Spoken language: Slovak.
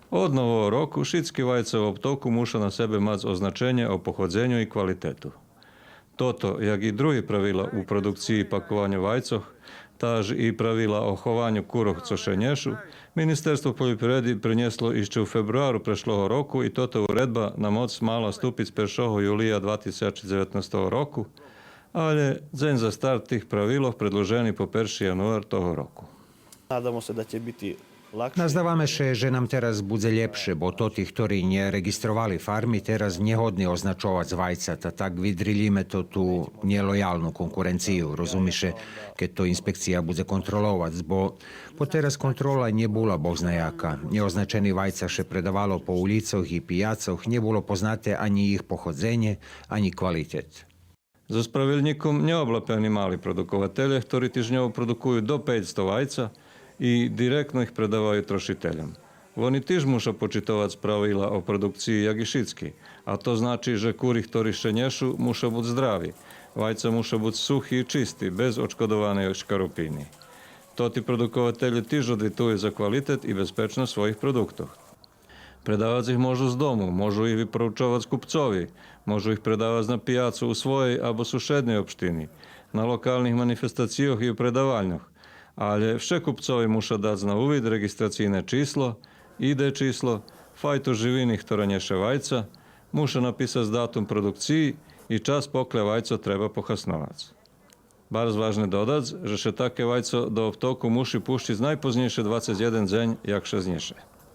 Od novого roku všetky vajce v obtoku muša na sebe mať označenie o pochodzenju i kvalitetu. Toto, jak i drugi pravila u produkciji i pakovanju vajcoh, taž i pravila o chovanju kuroh cošenješu, Ministerstvo poljoprivredi prinjeslo išće u februaru prešloho roku i toto uredba na moc mala stupiti z 1. julija 2019 roku, ale dzen za start tih pravilov predloženi po 1. januar toho roku. Nadamo se da će biti lakše. Nazdávame sa, že nám teraz bude lepšie, bo to tí, ktorí neregistrovali farmy, teraz nehodní označovať z vajcata, tak vydrilíme to tú nelojálnu konkurenciu, rozumiše, keď to inspekcia bude kontrolovať, bo teraz kontrola nebola boznajaká. Neoznačený vajca še predávalo po ulicoch i pijacoch, nebolo poznáte ani ich pochodzenie, ani kvalitet. Za spravilnikom neoblepeni mali produkovatelje, ktorí týždňovo produkujú do 500 vajca i direktno ih predavaju trošiteljom. Oni tiž muša počitovať pravila o produkciji jak i šitski, a to znači, že kuri ktorí še nješu muša bud zdravi. Vajca muša bud suhi i čisti, bez očkodovane škarupini. To ti produkovatelji tiž odvituju za kvalitet i bezpečnost svojih produktov. Predavať ich môžu z domu, môžu ich vyporučovať kupcovi, môžu ich predávať na pijacu u svojej alebo sušednej opštini, na lokálnych manifestacijoh i u predavalnjoh. Ale vše kupcovi muša dať na uvid registracijne číslo, ID číslo, fajtu živiny, ktorá nješe vajca, muša napísať datum produkciji i čas pokle vajco treba pohasnovac. Bardzo važne dodať, že še také vajco do obtoku muši puščiť najpoznejšie 21 deň, jak še znješe.